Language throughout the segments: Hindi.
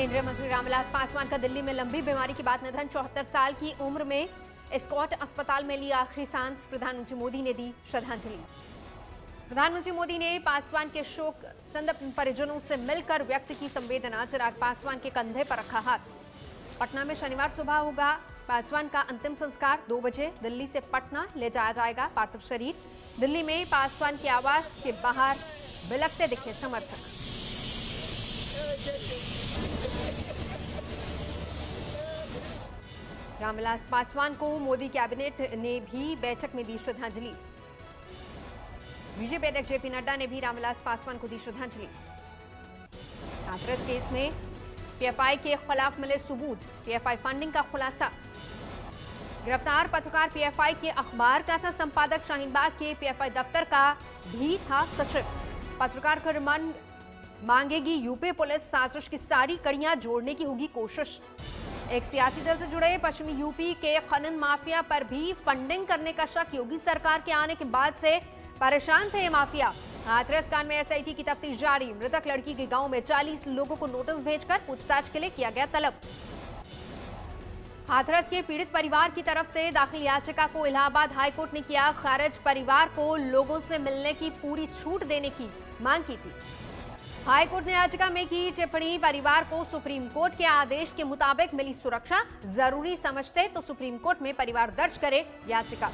केंद्रीय मंत्री रामविलास पासवान का दिल्ली में लंबी बीमारी के बाद निधन। 74 साल की उम्र में एस्कॉट अस्पताल में ली आखिरी सांस। प्रधानमंत्री मोदी ने दी श्रद्धांजलि। प्रधानमंत्री मोदी ने पासवान के शोक संतप्त परिजनों से मिलकर व्यक्त की संवेदना। चिराग पासवान के कंधे पर रखा हाथ। पटना में शनिवार सुबह होगा पासवान का अंतिम संस्कार। 2 बजे दिल्ली से पटना ले जाया जाएगा पार्थिव शरीर। दिल्ली में पासवान के आवास के बाहर बिलखते दिखे समर्थक। रामविलास पासवान को मोदी कैबिनेट ने भी बैठक में दी श्रद्धांजलि। बीजेपी अध्यक्ष जेपी नड्डा ने भी रामविलास पासवान को दी श्रद्धांजलि। हाथरस केस में पीएफआई के खिलाफ मिले सबूत। पीएफआई फंडिंग का खुलासा। गिरफ्तार पत्रकार पीएफआई के अखबार का था संपादक। शाहीनबाग के पीएफआई दफ्तर का भी था सचिव। पत्रकार का रिमांड मांगेगी यूपी पुलिस। साजिश की सारी कड़ियां जोड़ने की होगी कोशिश। एक सियासी दल से जुड़े पश्चिमी यूपी के खनन माफिया पर भी फंडिंग करने का शक। योगी सरकार के आने के बाद से परेशान थे ये माफिया। हाथरस कांड में एसआईटी की तफ्तीश जारी। मृतक लड़की के गांव में 40 लोगों को नोटिस भेजकर पूछताछ के लिए किया गया तलब। हाथरस के पीड़ित परिवार की तरफ से दाखिल याचिका को इलाहाबाद हाईकोर्ट ने किया खारिज। परिवार को लोगों से मिलने की पूरी छूट देने की मांग की थी। हाईकोर्ट ने याचिका में की टिप्पणी। परिवार को सुप्रीम कोर्ट के आदेश के मुताबिक मिली सुरक्षा जरूरी समझते तो सुप्रीम कोर्ट में परिवार दर्ज करे याचिका।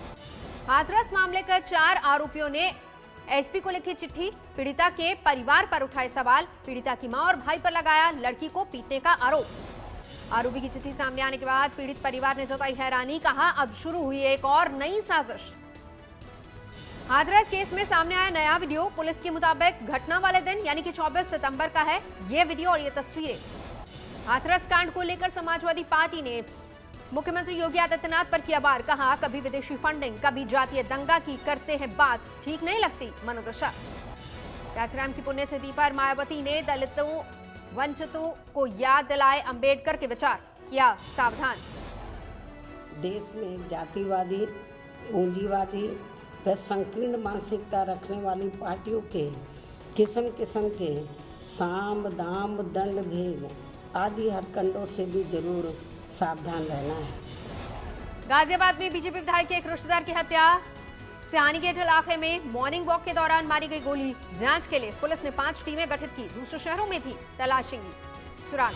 हाथरस मामले के 4 आरोपियों ने एसपी को लिखी चिट्ठी। पीड़िता के परिवार पर उठाए सवाल। पीड़िता की मां और भाई पर लगाया लड़की को पीटने का आरोप। आरोपी की चिट्ठी सामने आने के बाद पीड़ित परिवार ने जताई हैरानी। कहा अब शुरू हुई एक और नई साजिश। हाथरस केस में सामने आया नया वीडियो। पुलिस के मुताबिक घटना वाले दिन यानी कि 24 सितंबर का है ये वीडियो और ये तस्वीरें। हाथरस कांड को लेकर समाजवादी पार्टी ने मुख्यमंत्री योगी आदित्यनाथ पर किया वार। कहा कभी विदेशी फंडिंग कभी जातीय दंगा की करते हैं बात। ठीक नहीं लगती मनोदशा। कांशीराम की पुण्यतिथि पर मायावती ने दलितों वंचितों को याद दिलाए अंबेडकर के विचार। किया सावधान। देश में जातिवादी पूंजीवादी व संकीर्ण मानसिकता रखने वाली पार्टियों के किस्म किस्म के साम दाम दंड भेद आदि हथकंडों से भी जरूर सावधान रहना है। गाजियाबाद में बीजेपी विधायक के एक रिश्तेदार की हत्या। सियानी गेट इलाके में मॉर्निंग वॉक के दौरान मारी गई गोली। जांच के लिए पुलिस ने 5 टीमें गठित की। दूसरे शहरों में भी तलाशेंगी सुराग।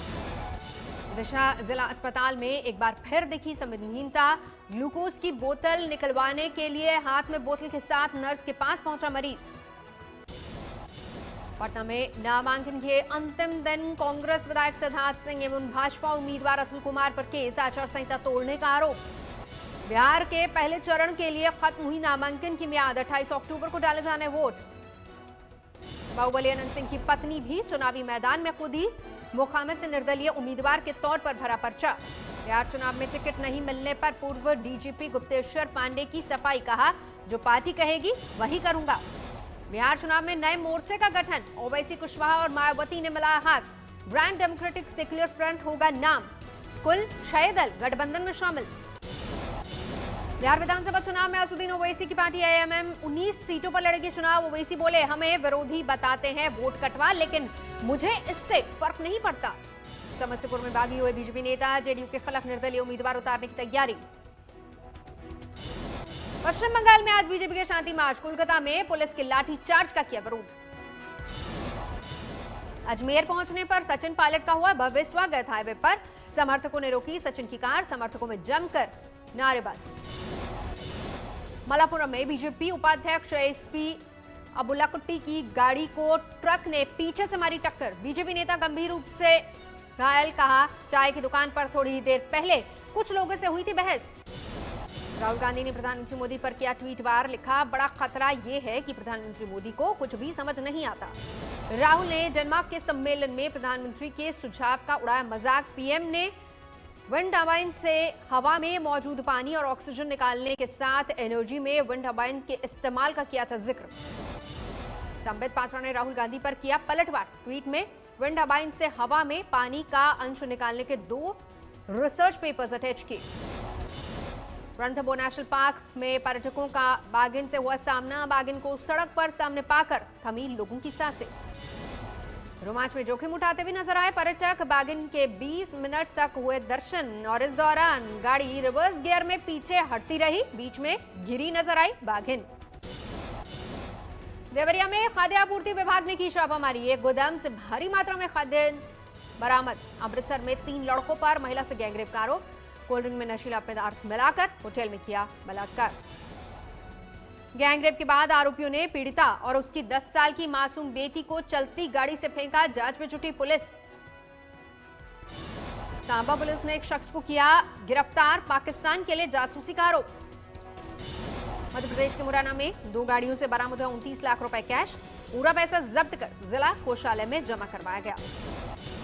विदिशा जिला अस्पताल में एक बार फिर दिखी संवेदनहीनता। ग्लूकोज की बोतल निकलवाने के लिए हाथ में बोतल के साथ नर्स के पास पहुंचा मरीज। पटना में नामांकन के अंतिम दिन कांग्रेस विधायक सिद्धार्थ सिंह एवं भाजपा उम्मीदवार अतुल कुमार पर केस। आचार संहिता तोड़ने का आरोप। बिहार के पहले चरण के लिए खत्म हुई नामांकन की मियाद। 28 अक्टूबर को डाले जाने वोट। बाहुबली अनंत सिंह की पत्नी भी चुनावी मैदान में कूदी। मोकामा से निर्दलीय उम्मीदवार के तौर पर भरा पर्चा। बिहार चुनाव में टिकट नहीं मिलने पर पूर्व डीजीपी गुप्तेश्वर पांडे की सफाई। कहा जो पार्टी कहेगी वही करूंगा। बिहार चुनाव में नए मोर्चे का गठन। ओवैसी कुशवाहा और मायावती ने मिलाया हाथ। ग्रैंड डेमोक्रेटिक सेक्युलर फ्रंट होगा नाम। कुल 6 दल गठबंधन में शामिल। बिहार विधानसभा चुनाव में असुद्दीन ओवैसी की पार्टी एएमएम 19 सीटों पर लड़ेगी चुनाव। ओवैसी बोले हमें विरोधी बताते हैं वोट कटवा, लेकिन मुझे इससे फर्क नहीं पड़ता। समस्तीपुर में बागी हुए बीजेपी नेता। जेडीयू के खिलाफ निर्दलीय उम्मीदवार उतारने की तैयारी। पश्चिम बंगाल में आज बीजेपी के शांति मार्च। कोलकाता में पुलिस के लाठीचार्ज का किया विरोध। अजमेर पहुंचने पर सचिन पायलट का हुआ भव्य स्वागत। हाईवे पर समर्थकों ने रोकी सचिन की कार। समर्थकों में जमकर नारेबाजी। मलापुरम में बीजेपी उपाध्यक्ष एसपी अबुल्लाकुट्टी की गाड़ी को ट्रक ने पीछे से मारी टक्कर। बीजेपी नेता गंभीर रूप से घायल। कहा चाय की दुकान पर थोड़ी देर पहले कुछ लोगों से हुई थी बहस। राहुल गांधी ने प्रधानमंत्री मोदी पर किया ट्वीट वार। लिखा बड़ा खतरा यह है कि प्रधानमंत्री मोदी को कुछ भी समझ नहीं आता। राहुल ने डेनमार्क के सम्मेलन में प्रधानमंत्री के सुझाव का उड़ाया मजाक। पीएम ने विंड टर्बाइन से हवा में मौजूद पानी और ऑक्सीजन निकालने के साथ एनर्जी में विंड टर्बाइन के इस्तेमाल का किया था जिक्र। संबित पात्रा ने राहुल गांधी पर किया पलटवार। ट्वीट में विंड टर्बाइन से हवा में पानी का अंश निकालने के 2 रिसर्च पेपर्स अटैच किए। रणथंभौर नेशनल पार्क में पर्यटकों का बाघिन से हुआ सामना। बाघिन को सड़क पर सामने पाकर थमी लोगों की सांसें। रोमांच में जोखिम उठाते हुए नजर आए पर्यटक। बागिन के 20 मिनट तक हुए दर्शन और इस दौरान गाड़ी रिवर्स गियर में पीछे हटती रही, बीच में गिरी नजर आई बागिन। देवरिया में खाद्य आपूर्ति विभाग ने की छापामारी, एक गोदाम से भारी मात्रा में खाद्य बरामद। अमृतसर में 3 लड़कों पर महिला से गैंगरेप का आरोप, कोल्ड ड्रिंक में नशीला पदार्थ मिलाकर होटल में किया बलात्कार। गैंगरेप के बाद आरोपियों ने पीड़िता और उसकी 10 साल की मासूम बेटी को चलती गाड़ी से फेंका, जांच में जुटी पुलिस। सांबा पुलिस ने एक शख्स को किया गिरफ्तार, पाकिस्तान के लिए जासूसी का आरोप। मध्य प्रदेश के मुरैना में 2 गाड़ियों से बरामद हुआ 29 लाख रुपए कैश, पूरा पैसा जब्त कर जिला कोषालय में जमा करवाया गया।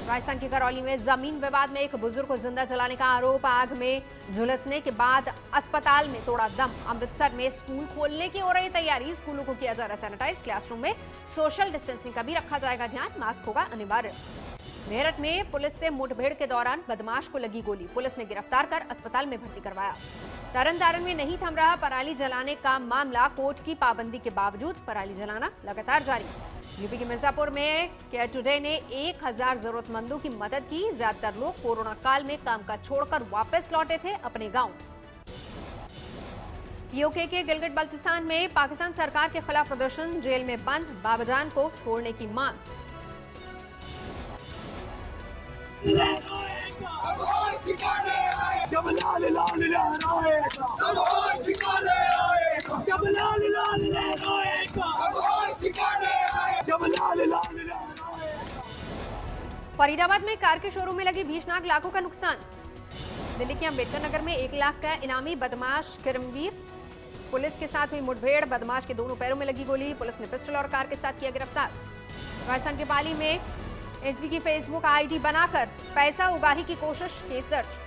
राजस्थान के करौली में जमीन विवाद में एक बुजुर्ग को जिंदा जलाने का आरोप, आग में झुलसने के बाद अस्पताल में तोड़ा दम। अमृतसर में स्कूल खोलने की हो रही तैयारी, स्कूलों को किया जा रहा सैनिटाइज, क्लासरूम में सोशल डिस्टेंसिंग का भी रखा जाएगा ध्यान, मास्क होगा अनिवार्य। मेरठ में पुलिस से मुठभेड़ के दौरान बदमाश को लगी गोली, पुलिस ने गिरफ्तार कर अस्पताल में भर्ती करवाया। तरन में नहीं थम रहा पराली जलाने का मामला, कोर्ट की पाबंदी के बावजूद पराली जलाना लगातार जारी। यूपी के मिर्जापुर में केयर टुडे ने 1000 जरूरतमंदों की मदद की। ज्यादातर लोग कोरोना काल में कामकाज छोड़कर वापस लौटे थे अपने गांव। पीओके के गिलगित बल्तिस्तान में पाकिस्तान सरकार के खिलाफ प्रदर्शन, जेल में बंद बाबाजान को छोड़ने की मांग। फरीदाबाद में कार के शोरूम में लगी भीषणाग, लाखों का नुकसान। दिल्ली के अंबेडकर नगर में 1 लाख का इनामी बदमाश किरमवीर, पुलिस के साथ हुई मुठभेड़, बदमाश के दोनों पैरों में लगी गोली, पुलिस ने पिस्टल और कार के साथ किया गिरफ्तार। राजस्थान के पाली में एसबी की फेसबुक आईडी बनाकर पैसा उगाही की कोशिश, केस दर्ज।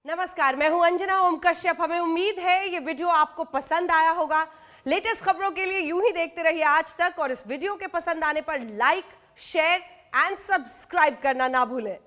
नमस्कार, मैं हूं अंजना ओम कश्यप। हमें उम्मीद है ये वीडियो आपको पसंद आया होगा। लेटेस्ट खबरों के लिए यूं ही देखते रहिए आज तक, और इस वीडियो के पसंद आने पर लाइक, शेयर एंड सब्सक्राइब करना ना भूलें।